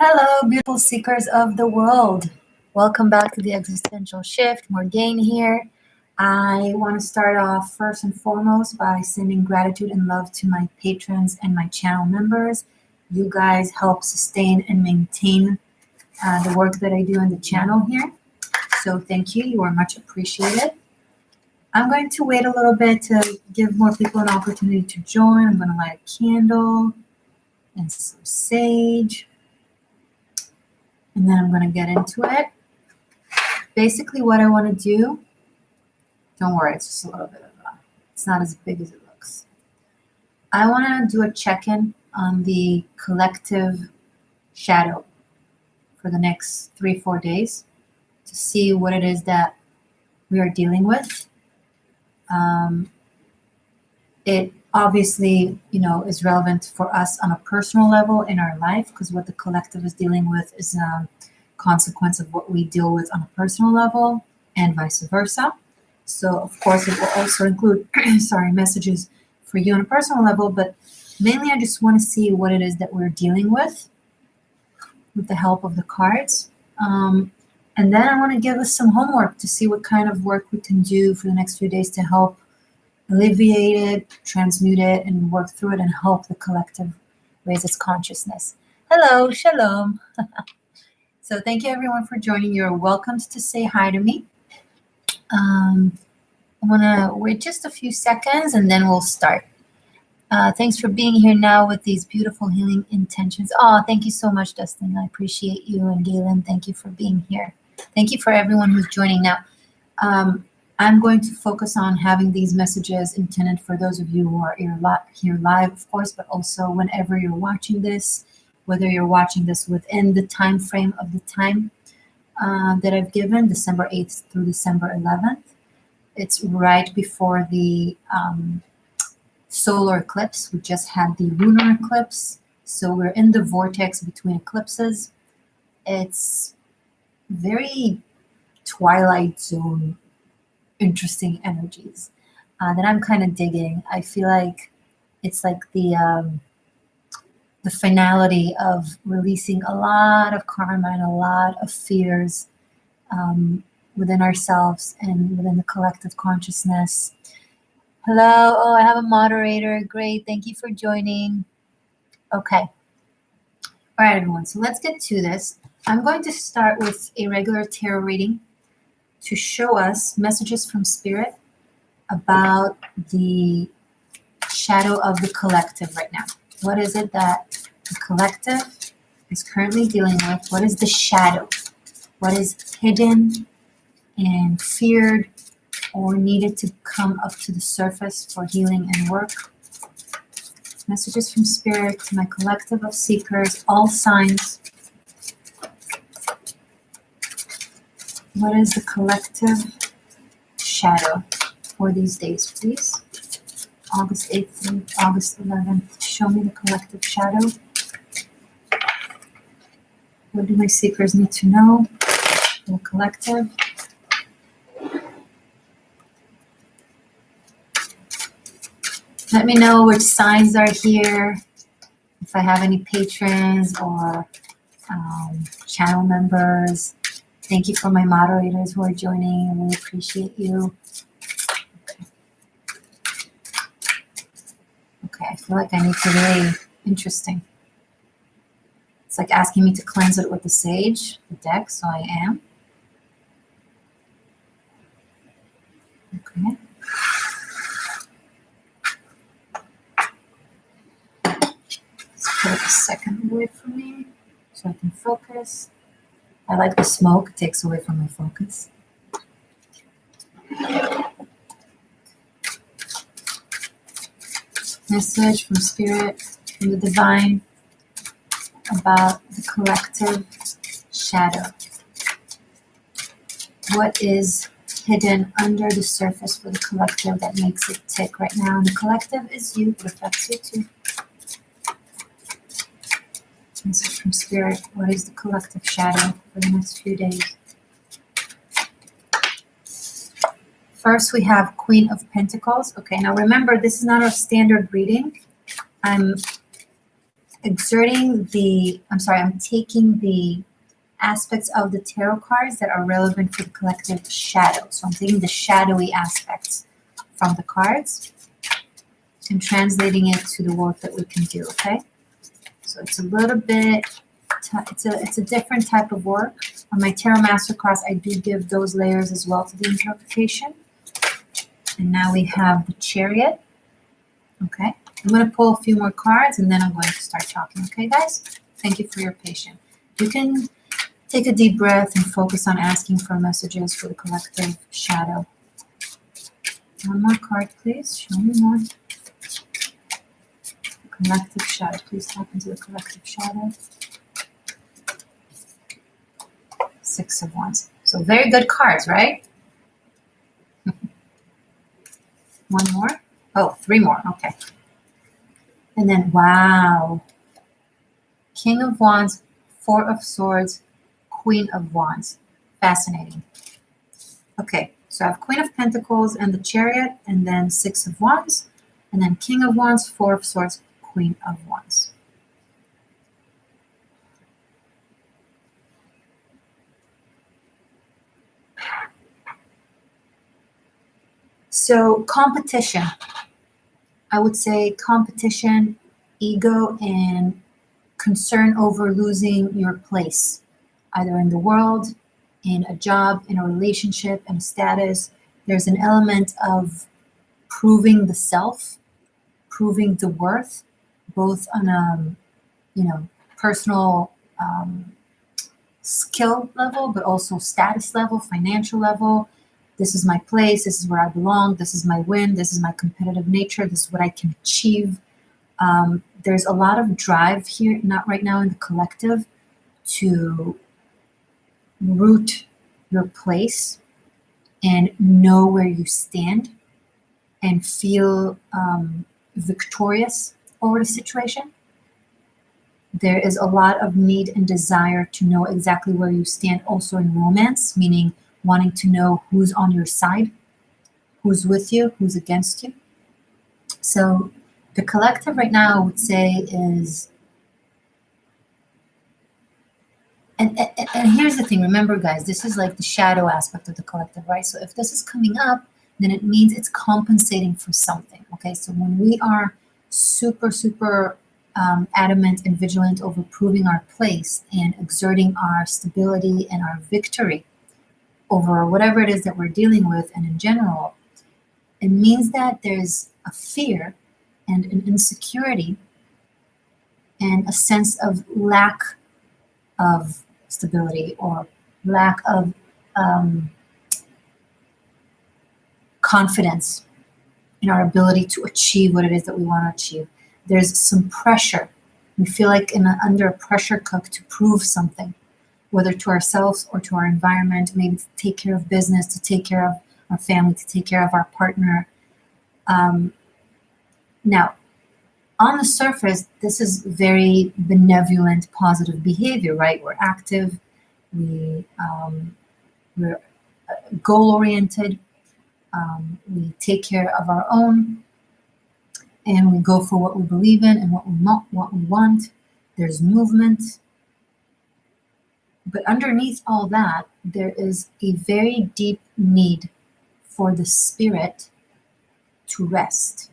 Hello, beautiful seekers of the world. Welcome back to the Existential Shift. Morgane here. I want to start off first and foremost by sending gratitude and love to my patrons and my channel members. You guys help sustain and maintain the work that I do on the channel here. So thank you. You are much appreciated. I'm going to wait a little bit to give more people an opportunity to join. I'm going to light a candle and some sage. And then I'm going to get into it. Basically, what I want to do, don't worry, it's just a little bit of it's not as big as it looks. I want to do a check-in on the collective shadow for the next 3-4 days to see what it is that we are dealing with. It obviously, is relevant for us on a personal level in our life, because what the collective is dealing with is a consequence of what we deal with on a personal level and vice versa. So, of course, it will also include, messages for you on a personal level, but mainly I just want to see what it is that we're dealing with the help of the cards. And then I want to give us some homework to see what kind of work we can do for the next few days to help alleviate it, transmute it, and work through it and help the collective raise its consciousness. Hello, shalom. So thank you everyone for joining. You're welcome to say hi to me. I'm gonna wait just a few seconds and then we'll start. Thanks for being here now with these beautiful healing intentions. Oh, thank you so much, Dustin. I appreciate you. And Galen, thank you for being here. Thank you for everyone who's joining now. I'm going to focus on having these messages intended for those of you who are here live, of course, but also whenever you're watching this, whether you're watching this within the time frame of the time that I've given, December 8th through December 11th. It's right before the solar eclipse. We just had the lunar eclipse, so we're in the vortex between eclipses. It's very Twilight Zone interesting energies that I'm kind of digging. I feel like it's like the finality of releasing a lot of karma and a lot of fears within ourselves and within the collective consciousness. Hello, oh, I have a moderator. Great, thank you for joining. Okay. All right, everyone, so let's get to this. I'm going to start with a regular tarot reading to show us messages from Spirit about the shadow of the collective right now. What is it that the collective is currently dealing with? What is the shadow? What is hidden and feared or needed to come up to the surface for healing and work? Messages from Spirit to my collective of seekers, all signs. What is the collective shadow for these days, please? August 8th through August 11th. Show me the collective shadow. What do my seekers need to know? The collective. Let me know which signs are here. If I have any patrons or channel members. Thank you for my moderators who are joining. I really appreciate you. Okay, I feel like I need to really, interesting. It's like asking me to cleanse it with the sage, the deck, so I am. Okay. Let's put it a second away from me so I can focus. I like the smoke, it takes away from my focus. Message from Spirit, from the Divine, about the collective shadow. What is hidden under the surface for the collective that makes it tick right now? And the collective is you, but affects you too. Message from Spirit, what is the collective shadow for the next few days? First, we have Queen of Pentacles. Okay, now remember, this is not a standard reading. I'm I'm taking the aspects of the tarot cards that are relevant for the collective shadow. So I'm taking the shadowy aspects from the cards and translating it to the work that we can do, okay? So it's a little bit, it's a different type of work. On my Tarot Masterclass, I do give those layers as well to the interpretation. And now we have the Chariot, okay? I'm going to pull a few more cards and then I'm going to start talking, okay, guys? Thank you for your patience. You can take a deep breath and focus on asking for messages for the collective shadow. One more card, please. Show me more. Collective shadow. Please tap into the collective shadow. Six of Wands. So very good cards, right? One more. Oh, three more. Okay. And then, wow. King of Wands, Four of Swords, Queen of Wands. Fascinating. Okay, so I have Queen of Pentacles and the Chariot, and then Six of Wands, and then King of Wands, Four of Swords, Queen of Wands. So competition. I would say competition, ego, and concern over losing your place, either in the world, in a job, in a relationship, in a status. There's an element of proving the self, proving the worth, both on a personal skill level, but also status level, financial level. This is my place. This is where I belong. This is my win. This is my competitive nature. This is what I can achieve. There's a lot of drive here, not right now in the collective, to root your place and know where you stand and feel victorious over the situation. There is a lot of need and desire to know exactly where you stand also in romance, meaning wanting to know who's on your side, who's with you, who's against you. So the collective right now, I would say, is, and here's the thing, remember guys, this is like the shadow aspect of the collective, right? So if this is coming up, then it means it's compensating for something, okay? So when we are super adamant and vigilant over proving our place and exerting our stability and our victory over whatever it is that we're dealing with, and in general, it means that there's a fear and an insecurity and a sense of lack of stability or lack of confidence in our ability to achieve what it is that we want to achieve. There's some pressure. We feel like under a pressure cook to prove something, whether to ourselves or to our environment, maybe to take care of business, to take care of our family, to take care of our partner. Now, on the surface, this is very benevolent, positive behavior, right? We're active, we're goal-oriented, we take care of our own, and we go for what we believe in and what we want. There's movement. But underneath all that, there is a very deep need for the spirit to rest.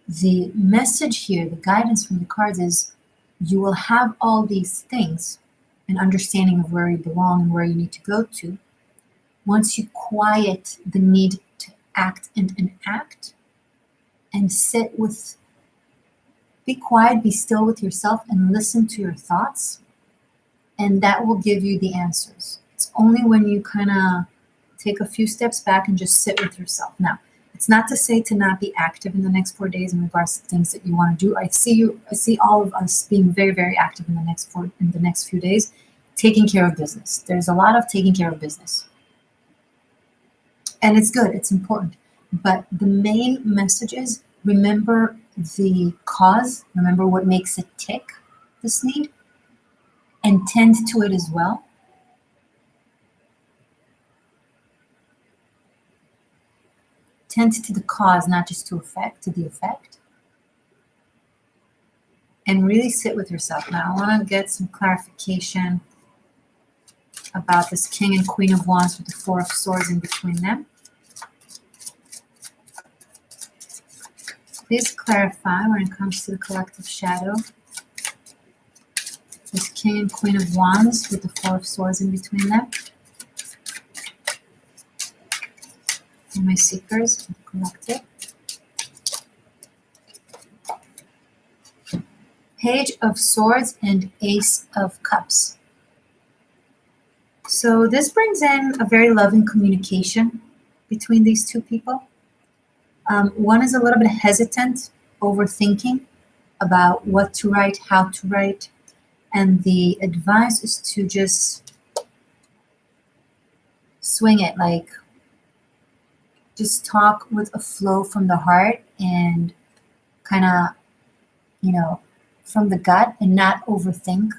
The message here, the guidance from the cards is you will have all these things, an understanding of where you belong and where you need to go to, once you quiet the need to act and enact and sit with, be quiet, be still with yourself and listen to your thoughts, and that will give you the answers. It's only when you kind of take a few steps back and just sit with yourself. Now, it's not to say to not be active in the next 4 days in regards to things that you want to do. I see all of us being very, very active in the next few days, taking care of business. There's a lot of taking care of business. And it's good, it's important. But the main message is remember the cause, remember what makes it tick, this need, and tend to it as well. Tend to the cause, not just to the effect. and really sit with yourself. Now, I want to get some clarification about this King and Queen of Wands with the Four of Swords in between them. Please clarify when it comes to the collective shadow. This King and Queen of Wands with the Four of Swords in between them. And my seekers with the collective. Page of Swords and Ace of Cups. So this brings in a very loving communication between these two people. One is a little bit hesitant, overthinking about what to write, how to write, and the advice is to just swing it, like just talk with a flow from the heart and kind of, from the gut, and not overthink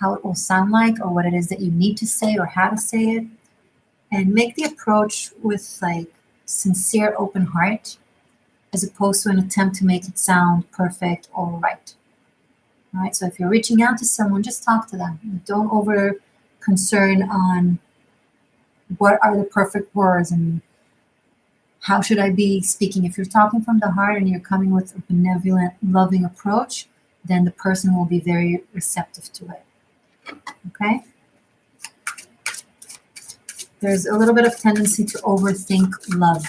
how it will sound like or what it is that you need to say or how to say it, and make the approach with like sincere open heart as opposed to an attempt to make it sound perfect or right. All right, so if you're reaching out to someone, just talk to them. Don't over concern on what are the perfect words and how should I be speaking. If you're talking from the heart and you're coming with a benevolent, loving approach, then the person will be very receptive to it. Okay? There's a little bit of tendency to overthink love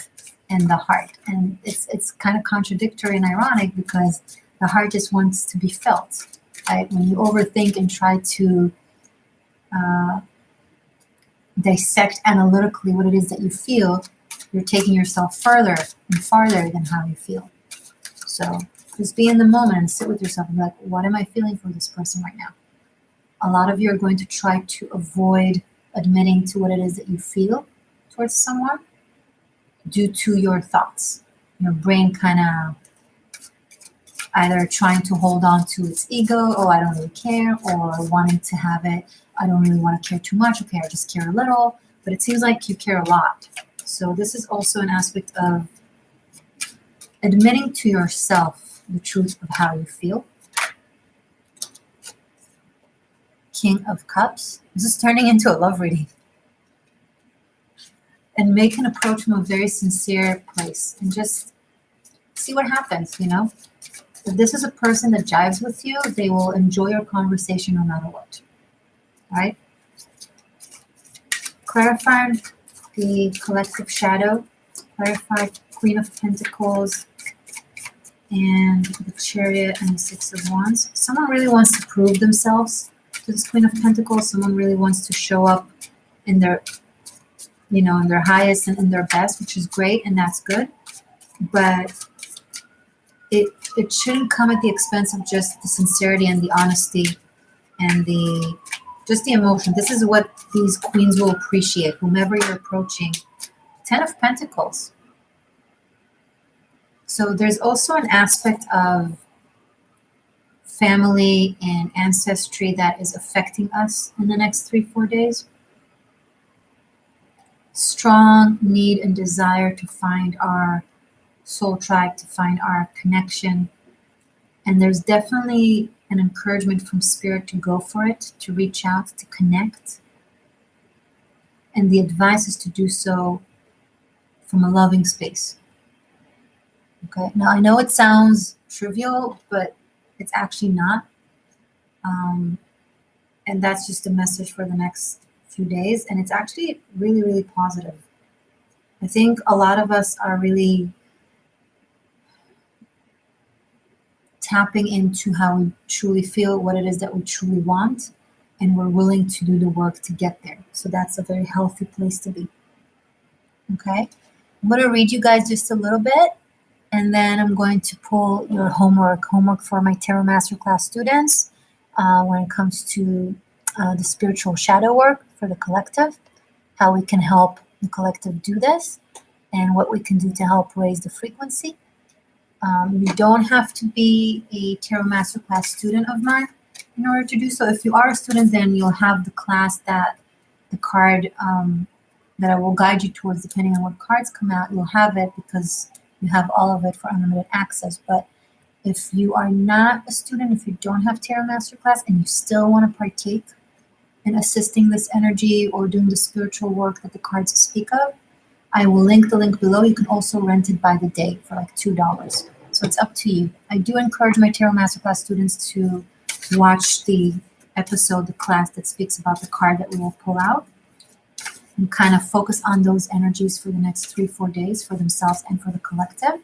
and the heart. And it's kind of contradictory and ironic because the heart just wants to be felt. Right? When you overthink and try to dissect analytically what it is that you feel, you're taking yourself further and farther than how you feel. So just be in the moment and sit with yourself and be like, what am I feeling for this person right now? A lot of you are going to try to avoid admitting to what it is that you feel towards someone due to your thoughts. Your brain kind of either trying to hold on to its ego, oh, I don't really care, or wanting to have it, I don't really want to care too much, okay, I just care a little, but it seems like you care a lot. So this is also an aspect of admitting to yourself the truth of how you feel. King of Cups. This is turning into a love reading. And make an approach from a very sincere place and just see what happens, If this is a person that jives with you, they will enjoy your conversation no matter what. All right? Clarify the collective shadow. Clarify Queen of Pentacles and the Chariot and the Six of Wands. Someone really wants to prove themselves to this Queen of Pentacles. Someone really wants to show up in their, in their highest and in their best, which is great and that's good. But it shouldn't come at the expense of just the sincerity and the honesty and just the emotion. This is what these queens will appreciate, whomever you're approaching. 10 of Pentacles. So there's also an aspect of family and ancestry that is affecting us in the next 3-4 days. Strong need and desire to find our soul tribe, to find our connection. And there's definitely an encouragement from spirit to go for it, to reach out, to connect. And the advice is to do so from a loving space. Okay, now I know it sounds trivial, but it's actually not. And that's just a message for the next few days. And it's actually really, really positive. I think a lot of us are really tapping into how we truly feel, what it is that we truly want, and we're willing to do the work to get there. So that's a very healthy place to be. Okay, I'm going to read you guys just a little bit, and then I'm going to pull your homework for my Tarot Masterclass students when it comes to the spiritual shadow work for the collective, how we can help the collective do this, and what we can do to help raise the frequency. You don't have to be a Tarot Masterclass student of mine in order to do so. If you are a student, then you'll have the class that the card that I will guide you towards, depending on what cards come out. You'll have it because you have all of it for unlimited access. But If you are not a student, if you don't have Tarot Masterclass and you still want to partake in assisting this energy or doing the spiritual work that the cards speak of, I will link the link below. You can also rent it by the day for like $2. So it's up to you. I do encourage my Tarot Masterclass students to watch the episode, the class that speaks about the card that we will pull out, and kind of focus on those energies for the next 3-4 days for themselves and for the collective,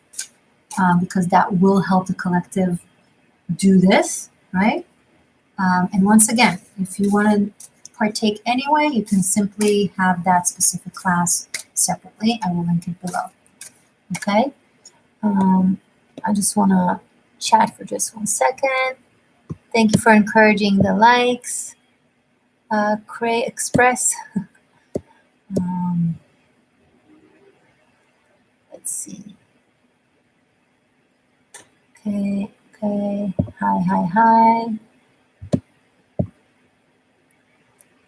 because that will help the collective do this, right? And once again, if you want to partake anyway, you can simply have that specific class separately. I will link it below. Okay? I just want to chat for just 1 second. Thank you for encouraging the likes. Cray Express. Let's see. Okay. Hi.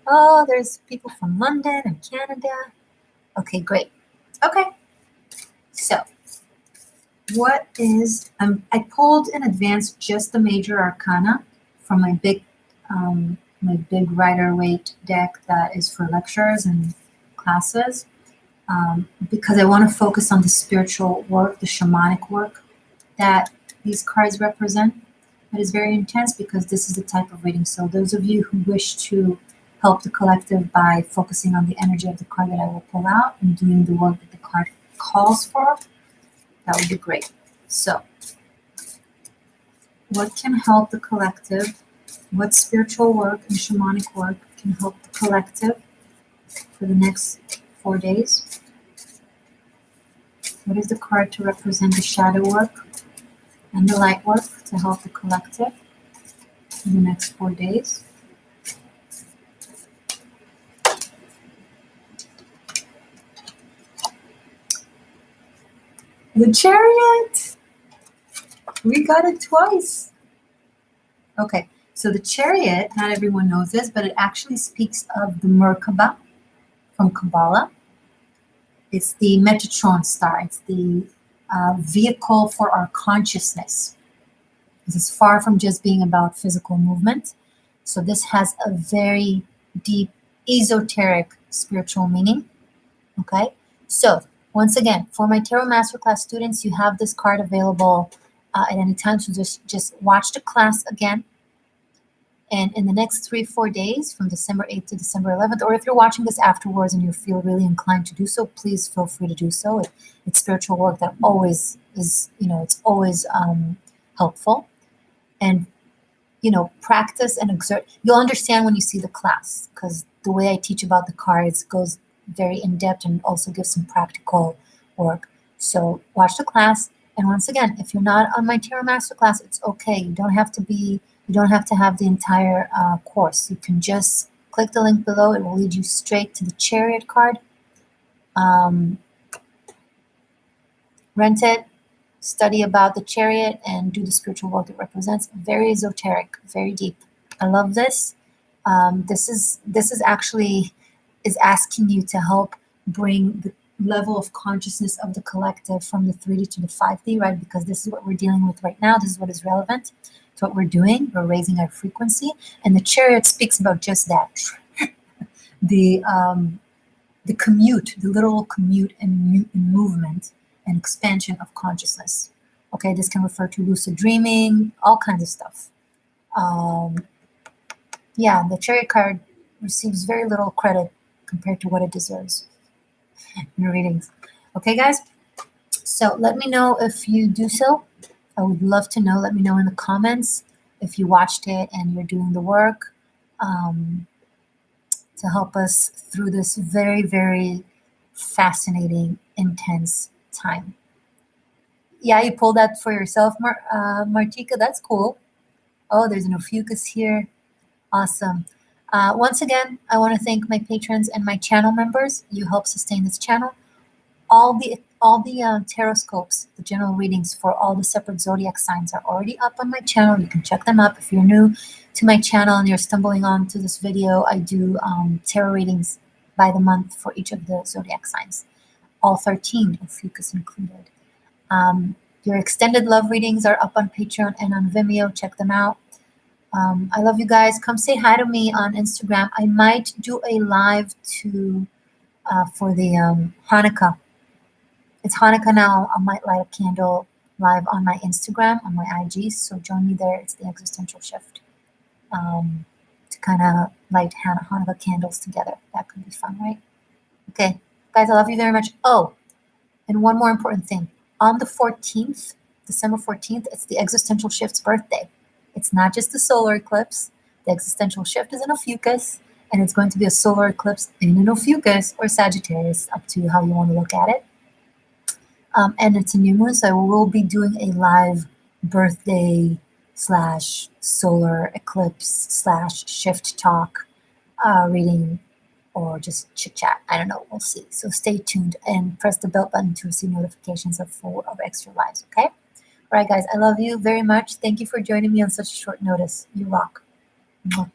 Oh, there's people from London and Canada. Okay, great. Okay. So, what is, I pulled in advance just the major arcana from my big Rider-Waite deck that is for lectures and classes, because I want to focus on the spiritual work, the shamanic work that these cards represent. It is very intense because this is the type of reading. So those of you who wish to help the collective by focusing on the energy of the card that I will pull out and doing the work that the card calls for, that would be great. So, what can help the collective? What spiritual work and shamanic work can help the collective for the next 4 days? What is the card to represent the shadow work and the light work to help the collective in the next 4 days? The Chariot! We got it twice. Okay, so the Chariot, not everyone knows this, but it actually speaks of the Merkaba from Kabbalah. It's the Metatron star. It's the vehicle for our consciousness. This is far from just being about physical movement. So this has a very deep, esoteric spiritual meaning. Okay, so once again, for my Tarot Masterclass students, you have this card available at any time. So just watch the class again. And in the next 3-4 days, from December 8th to December 11th, or if you're watching this afterwards and you feel really inclined to do so, please feel free to do so. It's spiritual work that always is, it's always helpful. And, practice and exert. You'll understand when you see the class, because the way I teach about the cards goes very in-depth and also gives some practical work. So watch the class. And once again, if you're not on my Tarot Masterclass, it's okay. You don't have to have the entire course. You can just click the link below. It will lead you straight to the Chariot card. Rent it, study about the Chariot, and do the spiritual work it represents. Very esoteric, very deep. I love this. This is actually asking you to help bring the level of consciousness of the collective from the 3D to the 5D, right? Because this is what we're dealing with right now. This is what is relevant to what we're doing. We're raising our frequency. And the Chariot speaks about just that. The commute, the literal commute and movement and expansion of consciousness. Okay, this can refer to lucid dreaming, all kinds of stuff. Yeah, the Chariot card receives very little credit compared to what it deserves in readings. Okay, guys? So let me know if you do so. I would love to know. Let me know in the comments if you watched it and you're doing the work to help us through this very, very fascinating, intense time. Yeah, you pulled that for yourself, Martika. That's cool. Oh, there's an Ophiuchus here. Awesome. Once again, I want to thank my patrons and my channel members. You help sustain this channel. All the taroscopes, the general readings for all the separate zodiac signs are already up on my channel. You can check them up. If you're new to my channel and you're stumbling onto this video, I do tarot readings by the month for each of the zodiac signs, all 13, Ophiuchus included. Your extended love readings are up on Patreon and on Vimeo. Check them out. I love you guys. Come say hi to me on Instagram. I might do a live for the Hanukkah. It's Hanukkah now. I might light a candle live on my Instagram, on my IG. So join me there. It's the Existential Shift. To kind of light Hanukkah candles together. That could be fun, right? Okay. Guys, I love you very much. Oh, and one more important thing. On the 14th, December 14th, it's the Existential Shift's birthday. It's not just the solar eclipse. The Existential Shift is an Ophiuchus, and it's going to be a solar eclipse in an Ophiuchus or Sagittarius, up to how you want to look at it. And it's a new moon, so I will be doing a live birthday / solar eclipse / shift talk reading, or just chit chat. I don't know. We'll see. So stay tuned and press the bell button to receive notifications of extra lives. Okay. All right, guys. I love you very much. Thank you for joining me on such short notice. You rock. Mwah.